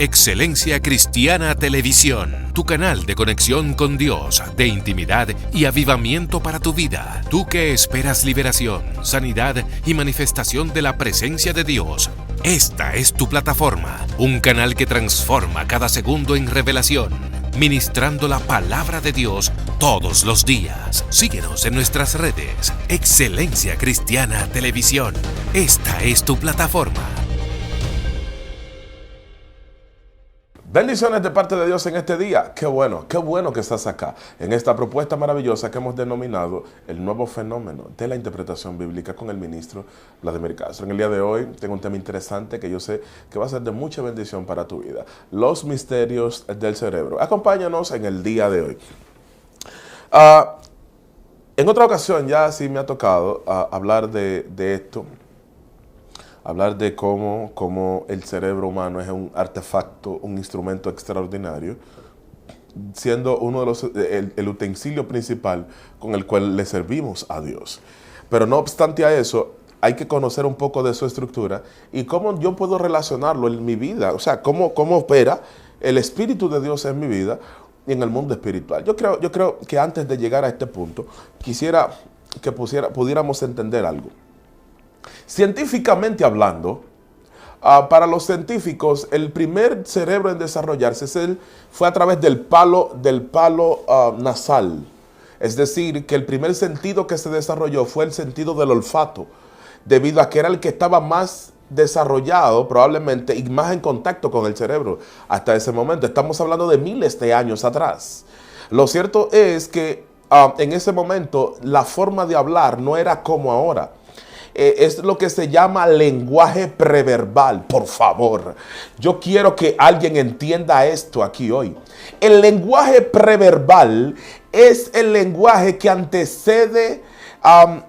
Excelencia Cristiana Televisión, tu canal de conexión con Dios, de intimidad y avivamiento para tu vida. Tú que esperas liberación, sanidad y manifestación de la presencia de Dios. Esta es tu plataforma, un canal que transforma cada segundo en revelación, ministrando la palabra de Dios todos los días. Síguenos en nuestras redes. Excelencia Cristiana Televisión. Esta es tu plataforma. Bendiciones de parte de Dios en este día. Qué bueno que estás acá en esta propuesta maravillosa que hemos denominado el nuevo fenómeno de la interpretación bíblica con el ministro Vladimir Castro. En el día de hoy tengo un tema interesante que yo sé que va a ser de mucha bendición para tu vida. Los misterios del cerebro. Acompáñanos en el día de hoy. En otra ocasión ya sí me ha tocado hablar de esto. Hablar de cómo el cerebro humano es un artefacto, un instrumento extraordinario, siendo uno de los el utensilio principal con el cual le servimos a Dios. Pero no obstante a eso, hay que conocer un poco de su estructura y cómo yo puedo relacionarlo en mi vida, o sea, cómo opera el Espíritu de Dios en mi vida y en el mundo espiritual. Yo creo que antes de llegar a este punto, quisiera que pudiéramos entender algo. Científicamente hablando, para los científicos, el primer cerebro en desarrollarse fue a través del palo nasal. Es decir, que el primer sentido que se desarrolló fue el sentido del olfato, debido a que era el que estaba más desarrollado probablemente y más en contacto con el cerebro hasta ese momento. Estamos hablando de miles de años atrás. Lo cierto es que en ese momento la forma de hablar no era como ahora. Es lo que se llama lenguaje preverbal. Por favor, yo quiero que alguien entienda esto aquí hoy. El lenguaje preverbal es el lenguaje que antecede al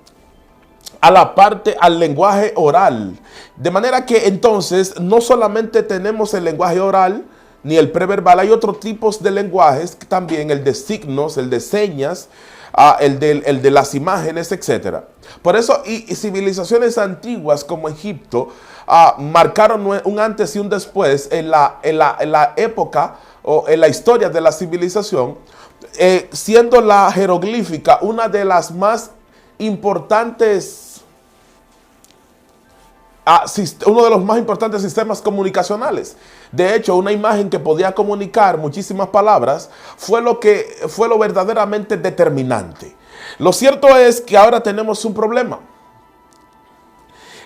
lenguaje oral. De manera que entonces no solamente tenemos el lenguaje oral ni el preverbal, hay otros tipos de lenguajes también, el de signos, el de señas, el de las imágenes, etc. Por eso y civilizaciones antiguas como Egipto marcaron un antes y un después en la época o en la historia de la civilización, siendo la jeroglífica una de las más importantes, uno de los más importantes sistemas comunicacionales. De hecho, una imagen que podía comunicar muchísimas palabras fue lo verdaderamente determinante. Lo cierto es que ahora tenemos un problema.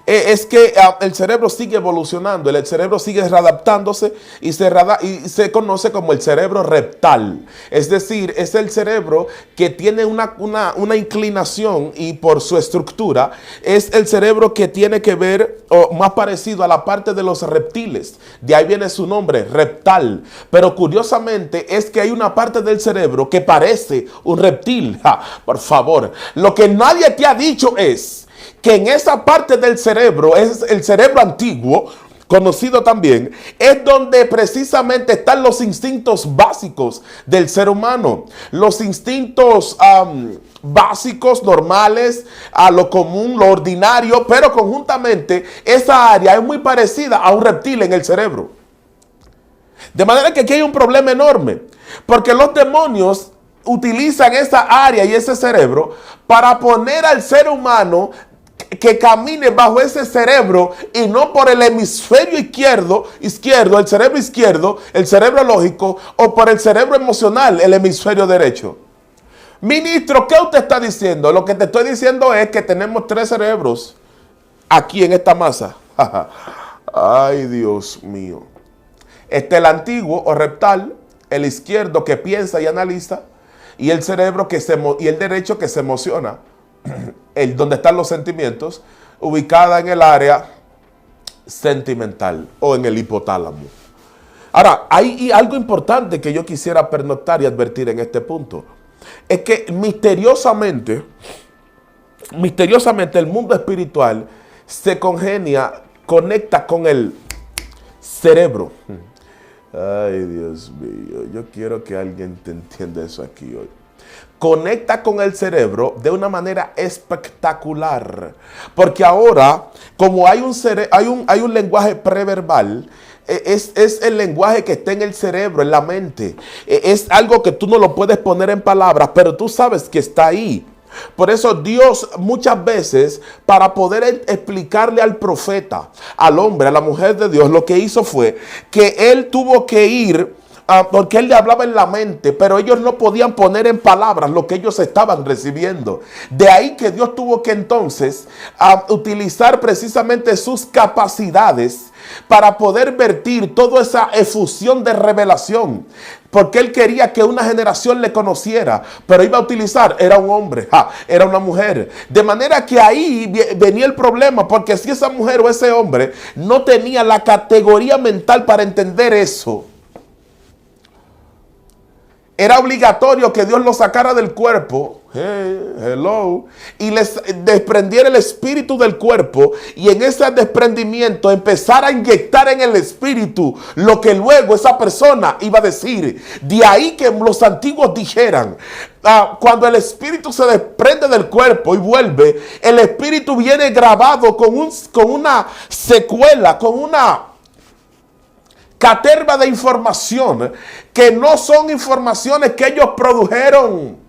Es que el cerebro sigue evolucionando, el cerebro sigue readaptándose y se conoce como el cerebro reptal. Es decir, es el cerebro que tiene una inclinación y por su estructura es el cerebro que tiene que ver o más parecido a la parte de los reptiles. De ahí viene su nombre, reptal. Pero curiosamente es que hay una parte del cerebro que parece un reptil. Por favor, lo que nadie te ha dicho es que en esa parte del cerebro, es el cerebro antiguo, conocido también, es donde precisamente están los instintos básicos del ser humano. Los instintos básicos, normales, a lo común, lo ordinario, pero conjuntamente esa área es muy parecida a un reptil en el cerebro. De manera que aquí hay un problema enorme, porque los demonios utilizan esa área y ese cerebro para poner al ser humano que camine bajo ese cerebro y no por el hemisferio izquierdo, el cerebro izquierdo, el cerebro lógico, o por el cerebro emocional, el hemisferio derecho. Ministro, ¿qué usted está diciendo? Lo que te estoy diciendo es que tenemos tres cerebros aquí en esta masa. Ay, Dios mío. El antiguo o reptal, el izquierdo que piensa y analiza, y el cerebro y el derecho que se emociona. Donde están los sentimientos, ubicada en el área sentimental o en el hipotálamo. Ahora, hay algo importante que yo quisiera pernoctar y advertir en este punto. Es que misteriosamente el mundo espiritual se conecta con el cerebro. Ay, Dios mío, yo quiero que alguien te entienda eso aquí hoy. Conecta con el cerebro de una manera espectacular. Porque ahora, como hay un lenguaje preverbal, es el lenguaje que está en el cerebro, en la mente. Es algo que tú no lo puedes poner en palabras, pero tú sabes que está ahí. Por eso Dios muchas veces, para poder explicarle al profeta, al hombre, a la mujer de Dios, lo que hizo fue que él tuvo que ir, porque él le hablaba en la mente, pero ellos no podían poner en palabras lo que ellos estaban recibiendo. De ahí que Dios tuvo que entonces utilizar precisamente sus capacidades para poder vertir toda esa efusión de revelación, porque él quería que una generación le conociera, pero iba a utilizar, era un hombre, era una mujer, de manera que ahí venía el problema, porque si esa mujer o ese hombre no tenía la categoría mental para entender eso, era obligatorio que Dios lo sacara del cuerpo, y les desprendiera el espíritu del cuerpo, y en ese desprendimiento empezara a inyectar en el espíritu lo que luego esa persona iba a decir. De ahí que los antiguos dijeran, cuando el espíritu se desprende del cuerpo y vuelve, el espíritu viene grabado con una secuela, con una caterva de información que no son informaciones que ellos produjeron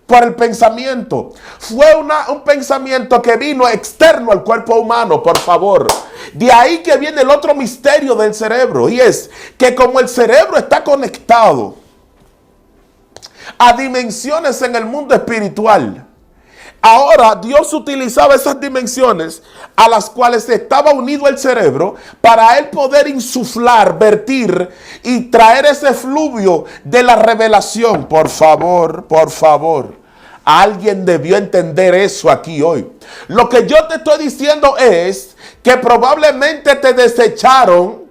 por el pensamiento. Fue un pensamiento que vino externo al cuerpo humano, por favor. De ahí que viene el otro misterio del cerebro, y es que como el cerebro está conectado a dimensiones en el mundo espiritual, ahora Dios utilizaba esas dimensiones a las cuales estaba unido el cerebro para él poder insuflar, vertir y traer ese fluvio de la revelación. Por favor, alguien debió entender eso aquí hoy. Lo que yo te estoy diciendo es que probablemente te desecharon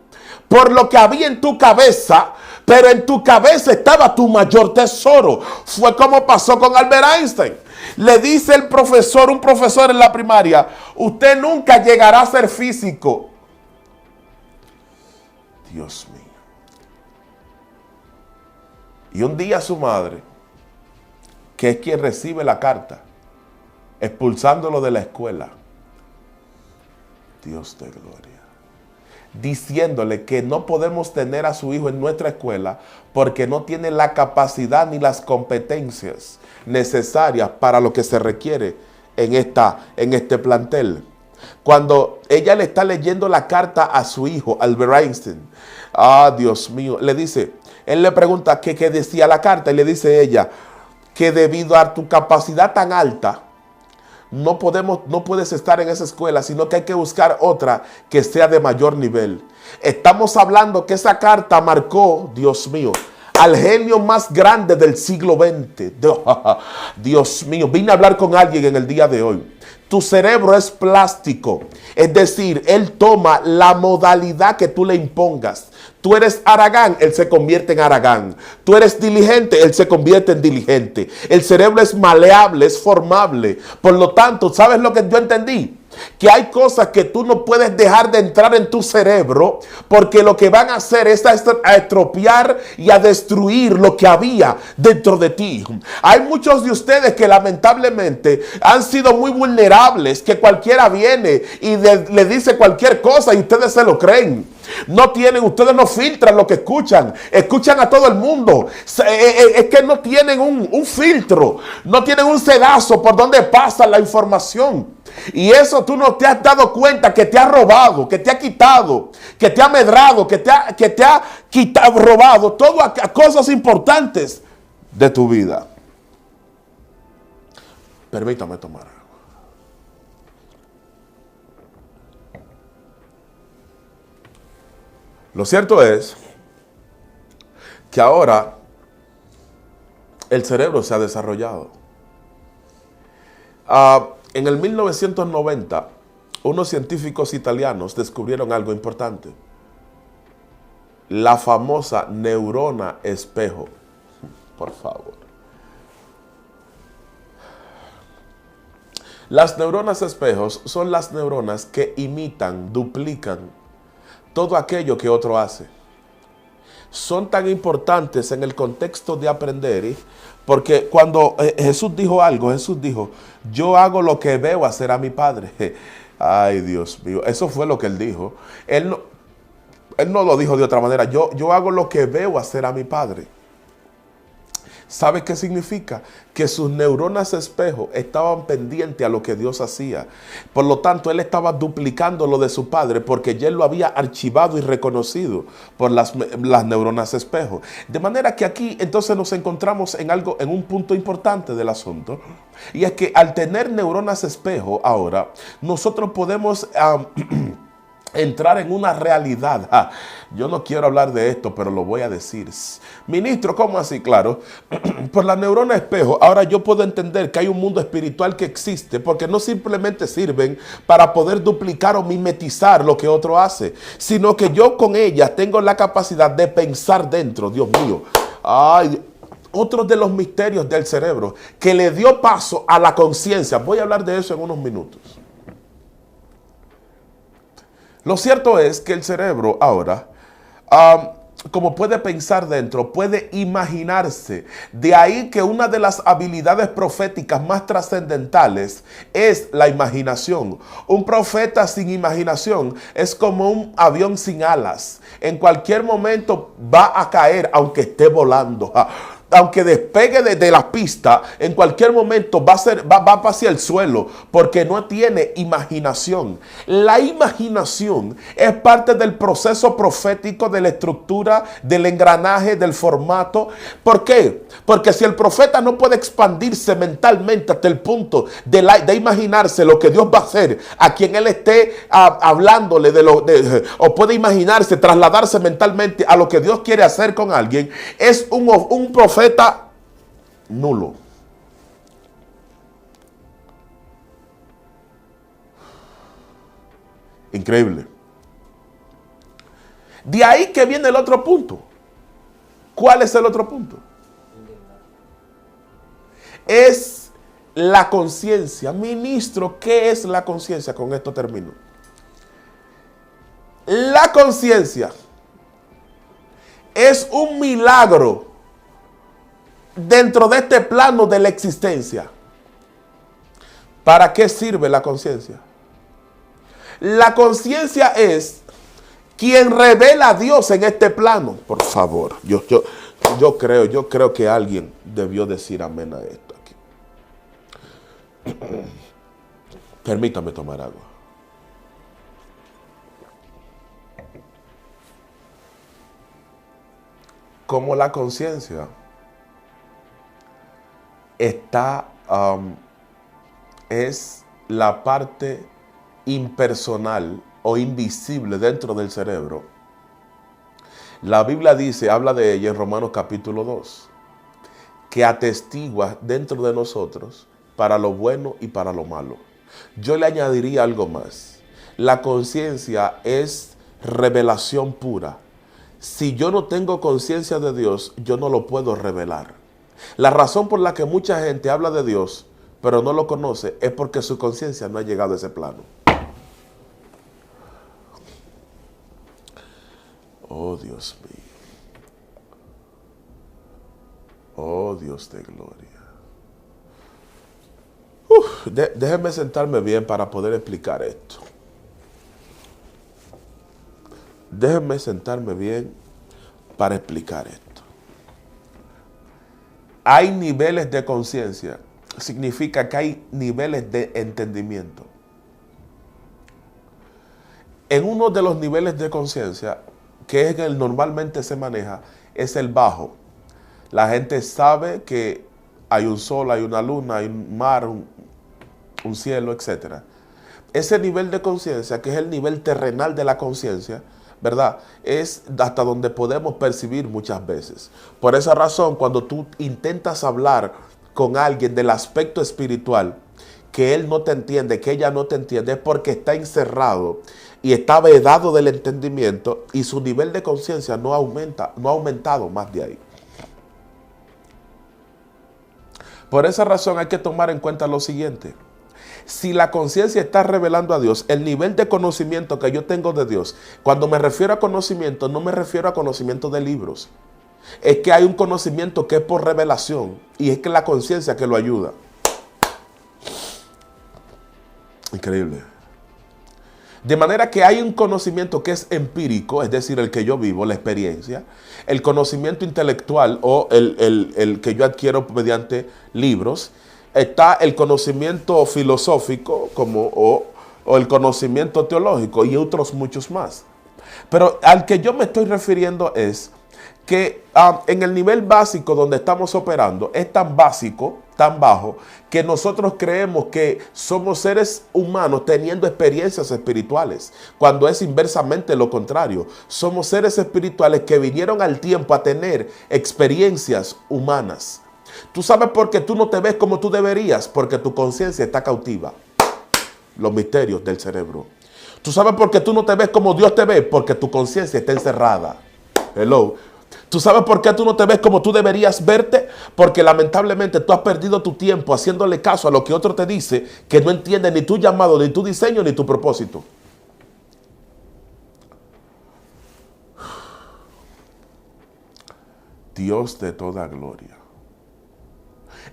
por lo que había en tu cabeza, pero en tu cabeza estaba tu mayor tesoro. Fue como pasó con Albert Einstein. Le dice un profesor en la primaria, usted nunca llegará a ser físico. Dios mío. Y un día su madre, que es quien recibe la carta, expulsándolo de la escuela, Dios de gloria, diciéndole que no podemos tener a su hijo en nuestra escuela porque no tiene la capacidad ni las competencias necesarias para lo que se requiere en este plantel. Cuando ella le está leyendo la carta a su hijo, Albert Einstein, Dios mío, le dice, él le pregunta qué decía la carta, y le dice ella que debido a tu capacidad tan alta, no puedes estar en esa escuela, sino que hay que buscar otra que sea de mayor nivel. Estamos hablando que esa carta marcó, Dios mío, al genio más grande del siglo XX. Dios mío, vine a hablar con alguien en el día de hoy. Tu cerebro es plástico, es decir, él toma la modalidad que tú le impongas. Tú eres Aragán, él se convierte en Aragán. Tú eres diligente, él se convierte en diligente. El cerebro es maleable, es formable. Por lo tanto, ¿sabes lo que yo entendí? Que hay cosas que tú no puedes dejar de entrar en tu cerebro, porque lo que van a hacer es a estropear y a destruir lo que había dentro de ti. Hay muchos de ustedes que lamentablemente han sido muy vulnerables, que cualquiera viene y le dice cualquier cosa y ustedes se lo creen. Ustedes no filtran lo que escuchan a todo el mundo. Es que no tienen un filtro, no tienen un sedazo por donde pasa la información. Y eso tú no te has dado cuenta que te ha robado, que te ha quitado, que te ha amedrado, que te ha quitado, robado todas cosas importantes de tu vida. Permítame tomar agua. Lo cierto es que ahora el cerebro se ha desarrollado. En el 1990, unos científicos italianos descubrieron algo importante. La famosa neurona espejo. Por favor. Las neuronas espejos son las neuronas que imitan, duplican todo aquello que otro hace. Son tan importantes en el contexto de aprender, porque cuando Jesús dijo algo, Jesús dijo, yo hago lo que veo hacer a mi Padre. Ay, Dios mío, eso fue lo que él dijo. él no lo dijo de otra manera. Yo hago lo que veo hacer a mi padre. ¿Sabe qué significa? Que sus neuronas espejo estaban pendientes a lo que Dios hacía. Por lo tanto, él estaba duplicando lo de su padre porque ya él lo había archivado y reconocido por las neuronas espejo. De manera que aquí entonces nos encontramos en un punto importante del asunto. Y es que al tener neuronas espejo ahora, nosotros podemos entrar en una realidad. Yo no quiero hablar de esto, pero lo voy a decir. Ministro, ¿cómo así? Claro, por la neurona espejo, ahora yo puedo entender que hay un mundo espiritual que existe, porque no simplemente sirven para poder duplicar o mimetizar lo que otro hace, sino que yo con ellas tengo la capacidad de pensar dentro. Dios mío. Ay, otro de los misterios del cerebro que le dio paso a la conciencia. Voy a hablar de eso en unos minutos. Lo cierto es que el cerebro ahora, como puede pensar dentro, puede imaginarse. De ahí que una de las habilidades proféticas más trascendentales es la imaginación. Un profeta sin imaginación es como un avión sin alas. En cualquier momento va a caer, aunque esté volando. Aunque despegue de la pista, en cualquier momento va hacia el suelo porque no tiene imaginación. La imaginación es parte del proceso profético, de la estructura, del engranaje, del formato. ¿Por qué? Porque si el profeta no puede expandirse mentalmente hasta el punto de imaginarse lo que Dios va a hacer a quien él esté hablándole o puede imaginarse, trasladarse mentalmente a lo que Dios quiere hacer con alguien, es un profeta nulo. Increíble. De ahí que viene el otro punto. ¿Cuál es el otro punto? Es la conciencia. Ministro, ¿qué es la conciencia? Con esto termino. La conciencia es un milagro dentro de este plano de la existencia. ¿Para qué sirve la conciencia? La conciencia es quien revela a Dios en este plano. Por favor, yo creo que alguien debió decir amén a esto aquí. Permítame tomar agua. Como la conciencia es la parte impersonal o invisible dentro del cerebro. La Biblia habla de ella en Romanos capítulo 2, que atestigua dentro de nosotros para lo bueno y para lo malo. Yo le añadiría algo más. La conciencia es revelación pura. Si yo no tengo conciencia de Dios, yo no lo puedo revelar. La razón por la que mucha gente habla de Dios, pero no lo conoce, es porque su conciencia no ha llegado a ese plano. Oh, Dios mío. Oh, Dios de gloria. Déjenme sentarme bien para poder explicar esto. Déjenme sentarme bien para explicar esto. Hay niveles de conciencia. Significa que hay niveles de entendimiento. En uno de los niveles de conciencia, que es el normalmente se maneja, es el bajo. La gente sabe que hay un sol, hay una luna, hay un mar, un cielo, etc. Ese nivel de conciencia, que es el nivel terrenal de la conciencia, ¿verdad? Es hasta donde podemos percibir muchas veces. Por esa razón, cuando tú intentas hablar con alguien del aspecto espiritual, que él no te entiende, que ella no te entiende, es porque está encerrado y está vedado del entendimiento y su nivel de conciencia no ha aumentado más de ahí. Por esa razón hay que tomar en cuenta lo siguiente. Si la conciencia está revelando a Dios, el nivel de conocimiento que yo tengo de Dios, cuando me refiero a conocimiento, no me refiero a conocimiento de libros. Es que hay un conocimiento que es por revelación y es que la conciencia que lo ayuda. Increíble. De manera que hay un conocimiento que es empírico, es decir, el que yo vivo, la experiencia, el conocimiento intelectual o el que yo adquiero mediante libros, está el conocimiento filosófico o el conocimiento teológico y otros muchos más. Pero al que yo me estoy refiriendo es que en el nivel básico donde estamos operando es tan básico, tan bajo, que nosotros creemos que somos seres humanos teniendo experiencias espirituales, cuando es inversamente lo contrario. Somos seres espirituales que vinieron al tiempo a tener experiencias humanas. ¿Tú sabes por qué tú no te ves como tú deberías? Porque tu conciencia está cautiva. Los misterios del cerebro. ¿Tú sabes por qué tú no te ves como Dios te ve? Porque tu conciencia está encerrada. Hello. ¿Tú sabes por qué tú no te ves como tú deberías verte? Porque lamentablemente tú has perdido tu tiempo haciéndole caso a lo que otro te dice, que no entiende ni tu llamado, ni tu diseño, ni tu propósito. Dios de toda gloria.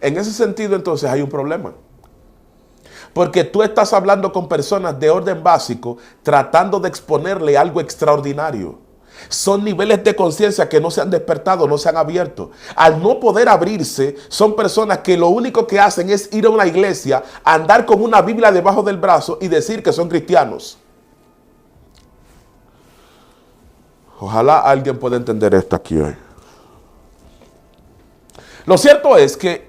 En ese sentido, entonces, hay un problema. Porque tú estás hablando con personas de orden básico, tratando de exponerle algo extraordinario. Son niveles de conciencia que no se han despertado, no se han abierto. Al no poder abrirse, son personas que lo único que hacen es ir a una iglesia, andar con una Biblia debajo del brazo y decir que son cristianos. Ojalá alguien pueda entender esto aquí hoy. Lo cierto es que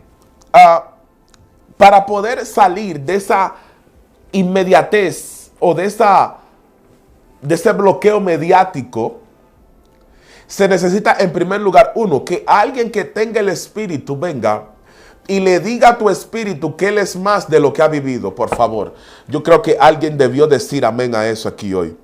para poder salir de esa inmediatez o de ese bloqueo mediático, se necesita en primer lugar, que alguien que tenga el espíritu venga y le diga a tu espíritu que él es más de lo que ha vivido, por favor. Yo creo que alguien debió decir amén a eso aquí hoy.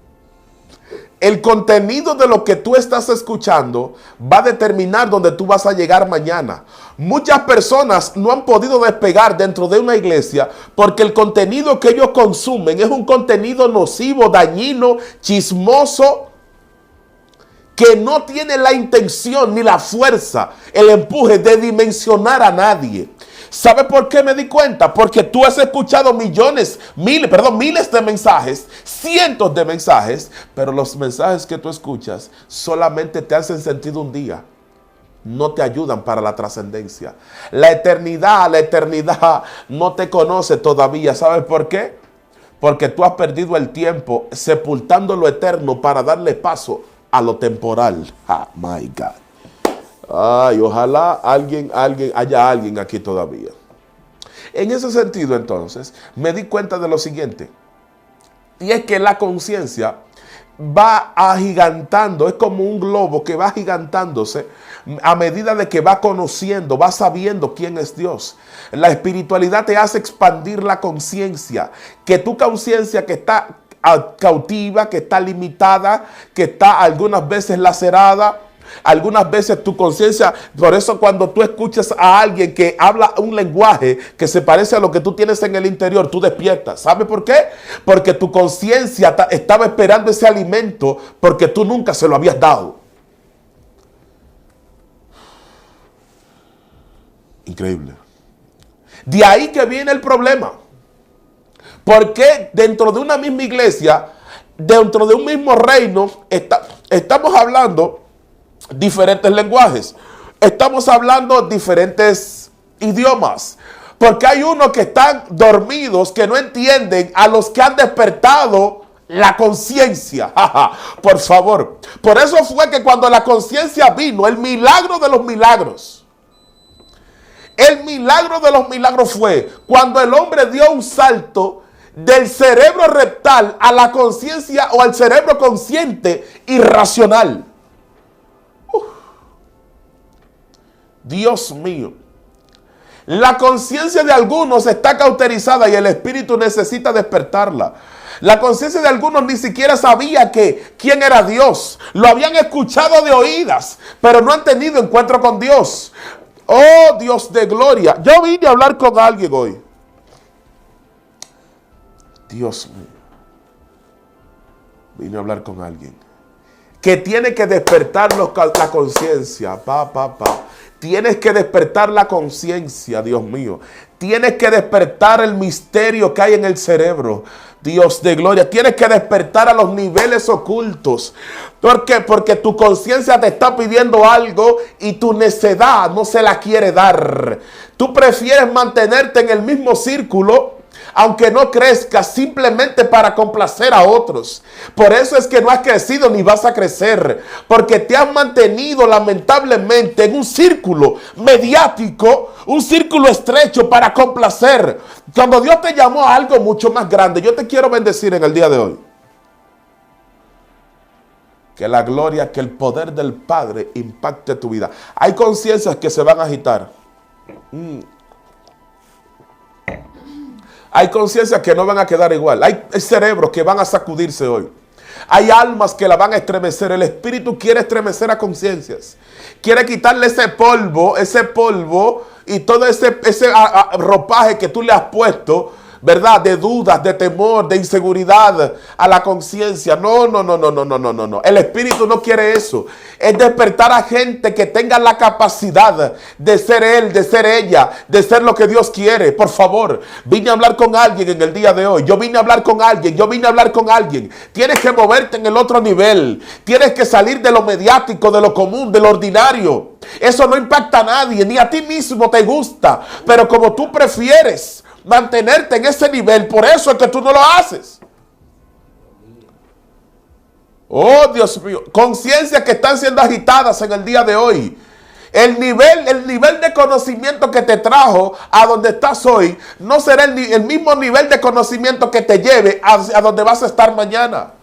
El contenido de lo que tú estás escuchando va a determinar dónde tú vas a llegar mañana. Muchas personas no han podido despegar dentro de una iglesia porque el contenido que ellos consumen es un contenido nocivo, dañino, chismoso, que no tiene la intención ni la fuerza, el empuje de dimensionar a nadie. ¿Sabe por qué me di cuenta? Porque tú has escuchado miles de mensajes, cientos de mensajes, pero los mensajes que tú escuchas solamente te hacen sentido un día. No te ayudan para la trascendencia. La eternidad no te conoce todavía. ¿Sabes por qué? Porque tú has perdido el tiempo sepultando lo eterno para darle paso a lo temporal. Oh my God. Ay, ojalá haya alguien aquí todavía. En ese sentido, entonces, me di cuenta de lo siguiente. Y es que la conciencia va agigantando, es como un globo que va agigantándose a medida de que va conociendo, va sabiendo quién es Dios. La espiritualidad te hace expandir la conciencia, que tu conciencia que está cautiva, que está limitada, que está algunas veces lacerada, algunas veces tu conciencia. Por eso cuando tú escuchas a alguien que habla un lenguaje que se parece a lo que tú tienes en el interior, tú despiertas. ¿Sabe por qué? Porque tu conciencia estaba esperando ese alimento porque tú nunca se lo habías dado. Increíble. De ahí que viene el problema. Porque dentro de una misma iglesia, dentro de un mismo reino, estamos hablando diferentes lenguajes. Estamos hablando diferentes idiomas. Porque hay unos que están dormidos, que no entienden a los que han despertado la conciencia. Por favor. Por eso fue que cuando la conciencia vino, el milagro de los milagros. El milagro de los milagros fue cuando el hombre dio un salto del cerebro reptal a la conciencia o al cerebro consciente y racional. Dios mío. La conciencia de algunos está cauterizada y el espíritu necesita despertarla. La conciencia de algunos ni siquiera sabía quién era Dios. Lo habían escuchado de oídas, pero no han tenido encuentro con Dios. Oh, Dios de gloria. Yo vine a hablar con alguien hoy. Dios mío. Vine a hablar con alguien que tiene que despertar la conciencia. Tienes que despertar la conciencia, Dios mío. Tienes que despertar el misterio que hay en el cerebro. Dios de gloria, tienes que despertar a los niveles ocultos. ¿Por qué? Porque tu conciencia te está pidiendo algo y tu necedad no se la quiere dar. Tú prefieres mantenerte en el mismo círculo, aunque no crezcas, simplemente para complacer a otros. Por eso es que no has crecido ni vas a crecer, porque te has mantenido lamentablemente en un círculo mediático, un círculo estrecho para complacer. Cuando Dios te llamó a algo mucho más grande, yo te quiero bendecir en el día de hoy. Que la gloria, que el poder del Padre impacte tu vida. Hay conciencias que se van a agitar. Hay conciencias que no van a quedar igual. Hay cerebros que van a sacudirse hoy. Hay almas que la van a estremecer. El Espíritu quiere estremecer a conciencias. Quiere quitarle ese polvo y todo ese ropaje que tú le has puesto, ¿verdad? De dudas, de temor, de inseguridad a la conciencia. No. El Espíritu no quiere eso. Es despertar a gente que tenga la capacidad de ser él, de ser ella, de ser lo que Dios quiere. Por favor, vine a hablar con alguien en el día de hoy. Yo vine a hablar con alguien. Tienes que moverte en el otro nivel. Tienes que salir de lo mediático, de lo común, de lo ordinario. Eso no impacta a nadie, ni a ti mismo te gusta. Pero como tú prefieres mantenerte en ese nivel, por eso es que tú no lo haces. Oh, Dios mío, conciencias que están siendo agitadas en el día de hoy. El nivel de conocimiento que te trajo a donde estás hoy no será el mismo nivel de conocimiento que te lleve a donde vas a estar mañana.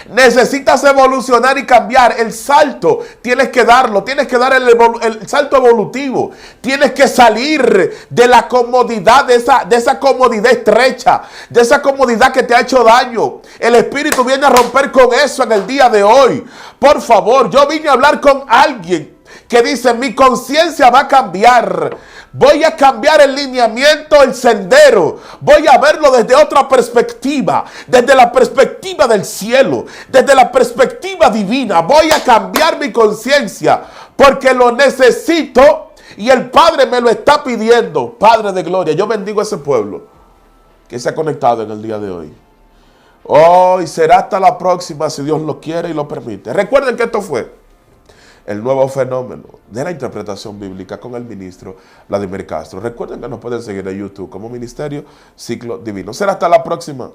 Necesitas evolucionar y cambiar. El salto tienes que darlo. Tienes que dar el salto evolutivo. Tienes que salir de la comodidad, de esa comodidad estrecha, de esa comodidad que te ha hecho daño. El Espíritu viene a romper con eso en el día de hoy. Por favor, yo vine a hablar con alguien que dice: mi conciencia va a cambiar. Voy a cambiar el lineamiento, el sendero. Voy a verlo desde otra perspectiva, desde la perspectiva del cielo, desde la perspectiva divina. Voy a cambiar mi conciencia porque lo necesito y el Padre me lo está pidiendo. Padre de gloria, yo bendigo a ese pueblo que se ha conectado en el día de hoy. Hoy será hasta la próxima, si Dios lo quiere y lo permite. Recuerden que esto fue el nuevo fenómeno de la interpretación bíblica con el ministro Vladimir Castro. Recuerden que nos pueden seguir en YouTube como Ministerio Ciclo Divino. Será hasta la próxima.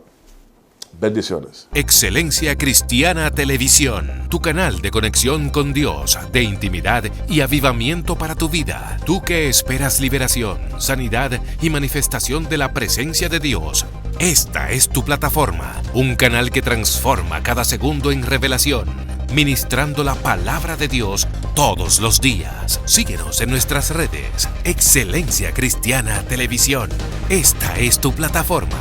Bendiciones. Excelencia Cristiana Televisión, tu canal de conexión con Dios, de intimidad y avivamiento para tu vida. Tú que esperas liberación, sanidad y manifestación de la presencia de Dios. Esta es tu plataforma, un canal que transforma cada segundo en revelación, ministrando la palabra de Dios todos los días. Síguenos en nuestras redes. Excelencia Cristiana Televisión. Esta es tu plataforma.